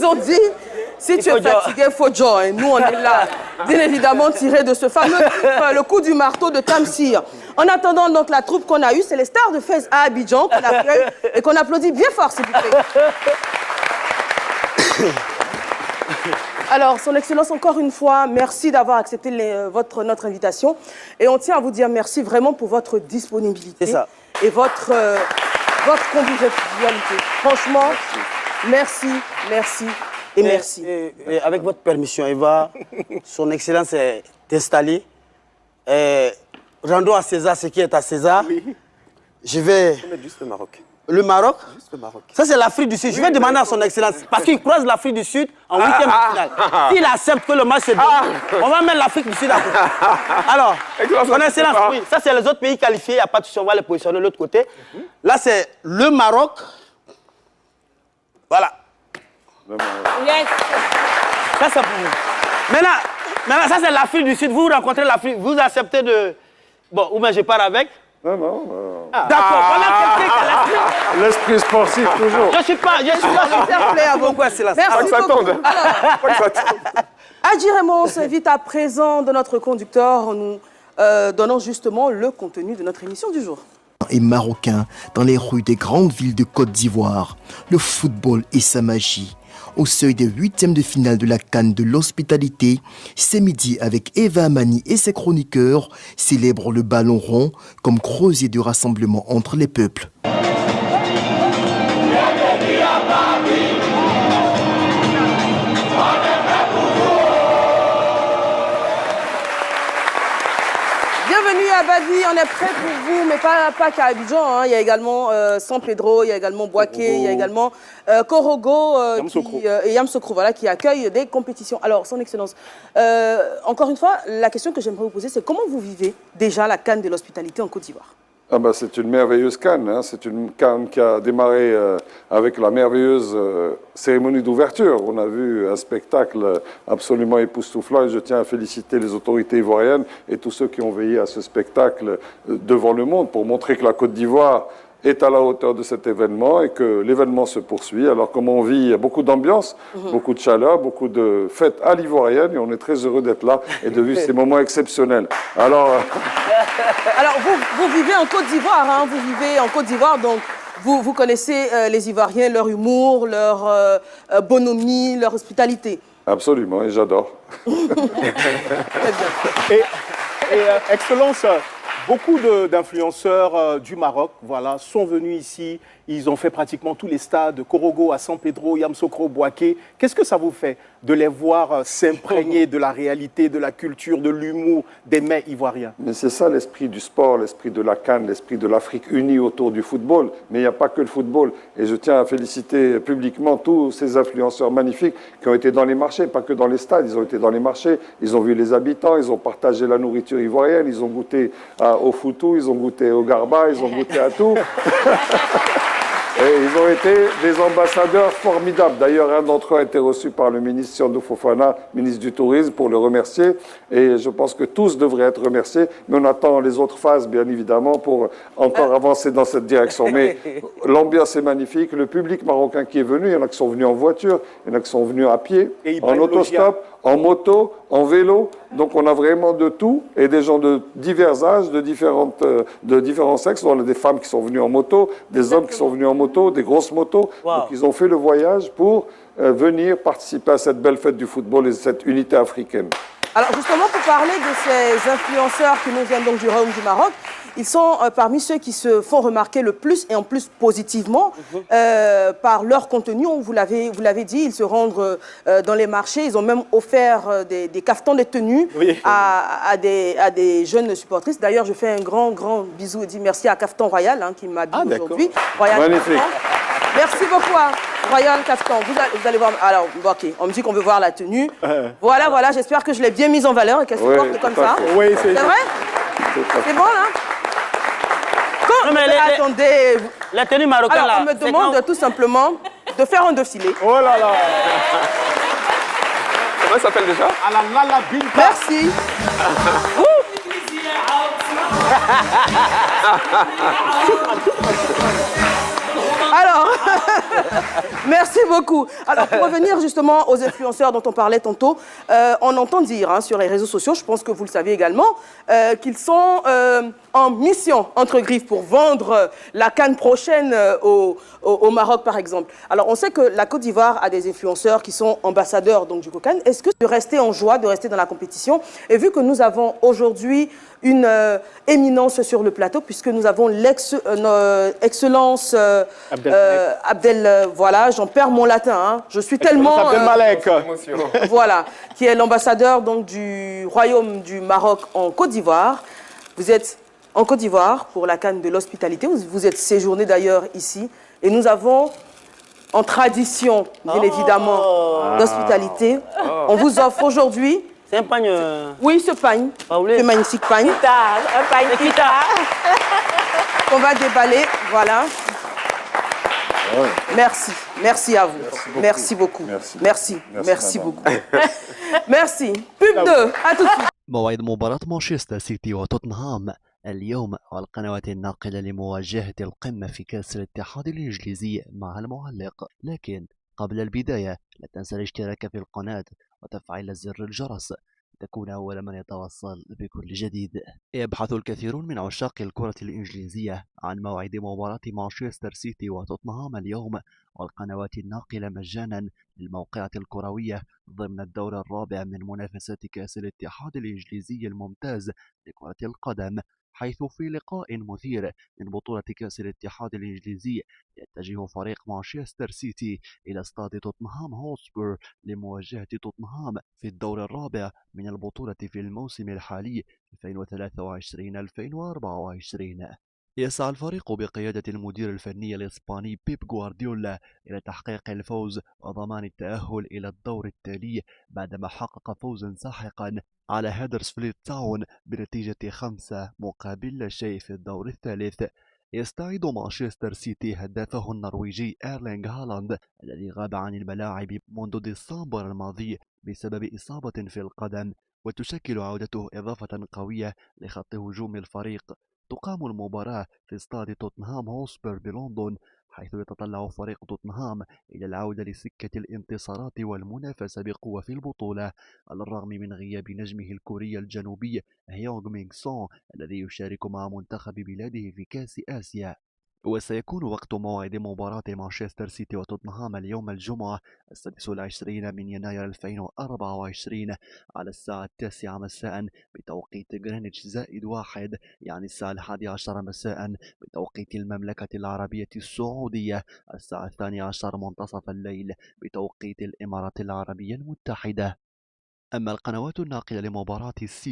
nous ont dit, si tu es fatigué, il faut join. Nous, on est là, bien évidemment, tiré de ce fameux le coup du marteau de Tamsir. En attendant, donc, la troupe qu'on a eue, c'est les stars de Fès à Abidjan qu'on accueille et qu'on applaudit bien fort, s'il vous plaît. Alors, Son Excellence, encore une fois, merci d'avoir accepté notre invitation. Et on tient à vous dire merci vraiment pour votre disponibilité. C'est ça. Et votre convivialité. Franchement, merci, merci et merci. Et avec votre permission, Eva, Son Excellence est installée. Rendons à César ce qui est à César. Oui. Je vais... Juste le Maroc. Le Maroc? Juste le Maroc. Ça, c'est l'Afrique du Sud. Je vais demander à Son Excellence, parce qu'il croise l'Afrique du Sud en huitième de finale. S'il accepte que le match se déroule, on va mettre l'Afrique du Sud à côté. Alors, Son Excellence, oui, ça, c'est les autres pays qualifiés. Il n'y a pas de souci, on va les positionner de l'autre côté. Là, c'est le Maroc. Voilà. Yes. Ça, c'est pour vous. Maintenant, ça, c'est l'Afrique du Sud. Vous rencontrez l'Afrique, vous acceptez de... Bon, ou bien je pars avec. Non. D'accord, voilà quelqu'un qui a l'esprit sportif, toujours. Je suis pas fair play à vous. C'est la Merci beaucoup. Alors... Adji Raymond s'invite à présent de notre conducteur en nous donnant justement le contenu de notre émission du jour. Et marocain dans les rues des grandes villes de Côte d'Ivoire, le football et sa magie. Au seuil des huitièmes de finale de la CAN de l'hospitalité, c'est midi avec Eva Amani et ses chroniqueurs célèbrent le ballon rond comme creuset de rassemblement entre les peuples. Bienvenue à Badi, on est prêt pour vous, mais pas qu'à Abidjan. Hein. Il y a également San Pedro, il y a également Boaké, il y a également Korogo et Yamsokro, voilà, qui accueillent des compétitions. Alors, Son Excellence, encore une fois, la question que j'aimerais vous poser, c'est comment vous vivez déjà la CAN de l'hospitalité en Côte d'Ivoire? C'est une merveilleuse CAN. Hein. C'est une CAN qui a démarré avec la merveilleuse cérémonie d'ouverture. On a vu un spectacle absolument époustouflant et je tiens à féliciter les autorités ivoiriennes et tous ceux qui ont veillé à ce spectacle devant le monde pour montrer que la Côte d'Ivoire est à la hauteur de cet événement et que l'événement se poursuit. Alors, comme on vit, il y a beaucoup d'ambiance, beaucoup de chaleur, beaucoup de fêtes à l'ivoirienne et on est très heureux d'être là et de vivre ces moments exceptionnels. Alors vous vivez en Côte d'Ivoire, hein, vous vivez en Côte d'Ivoire, donc vous connaissez les Ivoiriens, leur humour, leur bonhomie, leur hospitalité. Absolument, et j'adore. Et Excellence, beaucoup d'influenceurs du Maroc sont venus ici. Ils ont fait pratiquement tous les stades, de Korogo à San Pedro, Yamsokro, Boaké. Qu'est-ce que ça vous fait de les voir s'imprégner de la réalité, de la culture, de l'humour des mets ivoiriens? Mais c'est ça l'esprit du sport, l'esprit de la CAN, l'esprit de l'Afrique unie autour du football. Mais il n'y a pas que le football. Et je tiens à féliciter publiquement tous ces influenceurs magnifiques qui ont été dans les marchés, pas que dans les stades. Ils ont été dans les marchés, ils ont vu les habitants, ils ont partagé la nourriture ivoirienne, ils ont goûté au foutou, ils ont goûté au garba, ils ont goûté à tout. Et ils ont été des ambassadeurs formidables. D'ailleurs, un d'entre eux a été reçu par le ministre Siandou Fofana, ministre du Tourisme, pour le remercier. Et je pense que tous devraient être remerciés. Mais on attend les autres phases, bien évidemment, pour encore avancer dans cette direction. Mais l'ambiance est magnifique. Le public marocain qui est venu, il y en a qui sont venus en voiture, il y en a qui sont venus à pied, en autostop, en moto, en vélo. Donc on a vraiment de tout et des gens de divers âges, de différents sexes. On a des femmes qui sont venues en moto, des hommes qui sont venus en moto, des grosses motos. Wow. Donc ils ont fait le voyage pour venir participer à cette belle fête du football et cette unité africaine. Alors justement, pour parler de ces influenceurs qui nous viennent donc du Royaume du Maroc, ils sont parmi ceux qui se font remarquer le plus et en plus positivement par leur contenu. Vous l'avez dit, ils se rendent dans les marchés. Ils ont même offert des cafetans, des tenues à des jeunes supportrices. D'ailleurs, je fais un grand bisou et dis merci à Caftan Royal qui m'habille aujourd'hui. Magnifique. Merci beaucoup à Royal Caftan. Vous allez voir. Alors, ok, on me dit qu'on veut voir la tenue. Voilà, j'espère que je l'ai bien mise en valeur et qu'elle se porte comme ça. Oui, c'est vrai? C'est bon, là? Attendez. La tenue marocaine, alors, on me demande tout simplement de faire un défilé. Oh là là. Comment ça s'appelle déjà? À la Lala Binta. Merci. Alors, Merci beaucoup. Alors, pour revenir justement aux influenceurs dont on parlait tantôt, on entend dire sur les réseaux sociaux, je pense que vous le savez également, qu'ils sont en mission, entre griffes, pour vendre la CAN prochaine au Maroc, par exemple. Alors, on sait que la Côte d'Ivoire a des influenceurs qui sont ambassadeurs donc, du COCAN. Est-ce que de rester en joie, de rester dans la compétition, et vu que nous avons aujourd'hui une éminence sur le plateau, puisque nous avons l'excellence Abdel, voilà, j'en perds mon latin, hein. Je suis tellement... Abdel Malek. Voilà, qui est l'ambassadeur donc du Royaume du Maroc en Côte d'Ivoire. Vous êtes en Côte d'Ivoire pour la CAN de l'hospitalité, vous êtes séjourné d'ailleurs ici, et nous avons en tradition, bien évidemment, d'hospitalité, on vous offre aujourd'hui... C'est un pagne. Oui, ce pagne, ce magnifique pagne. Un pagne On va déballer, voilà. Merci, merci à vous. Merci beaucoup. Merci beaucoup. Merci. Pub 2, à tout de suite. موعد مباراة مانشستر سيتي وتوتنهام اليوم على القنوات الناقلة لمواجهة القمة في كأس الاتحاد الإنجليزي مع المعلق. لكن قبل البداية لا تنسى الاشتراك في القناة وتفعيل زر الجرس تكون أول من يتوصل بكل جديد. يبحث الكثيرون من عشاق الكرة الإنجليزية عن موعد مباراة مانشستر سيتي وتوتنهام اليوم والقنوات الناقلة مجانا للموقعة الكروية ضمن الدور الرابع من منافسات كأس الاتحاد الإنجليزي الممتاز لكرة القدم، حيث في لقاء مثير من بطولة كأس الاتحاد الإنجليزي يتجه فريق مانشستر سيتي إلى استاد توتنهام هوتسبير لمواجهة توتنهام في الدور الرابع من البطولة في الموسم الحالي 2023-2024. يسعى الفريق بقيادة المدير الفني الإسباني بيب غوارديولا إلى تحقيق الفوز وضمان التأهل إلى الدور التالي بعدما حقق فوزا ساحقا على هدرسفيلد تاون بنتيجة 5-0 في الدور الثالث. يستعيد مانشستر سيتي هدافه النرويجي إيرلينغ هالاند الذي غاب عن الملاعب منذ ديسمبر الماضي بسبب إصابة في القدم، وتشكل عودته إضافة قوية لخط هجوم الفريق. تقام المباراة في استاد توتنهام هوتسبير بلندن، حيث يتطلع فريق توتنهام إلى العودة لسكة الانتصارات والمنافسة بقوة في البطولة على الرغم من غياب نجمه الكوري الجنوبي هيونغ مينغ سون الذي يشارك مع منتخب بلاده في كأس آسيا. وسيكون وقت موعد مباراة مانشستر سيتي وتوتنهام اليوم الجمعة 26 من يناير 2024 على الساعة 9 مساء بتوقيت غرينتش +1، يعني الساعة 11 مساء بتوقيت المملكة العربية السعودية، الساعة 12 منتصف الليل بتوقيت الإمارات العربية المتحدة. أما القنوات الناقلة لمباراة السيتي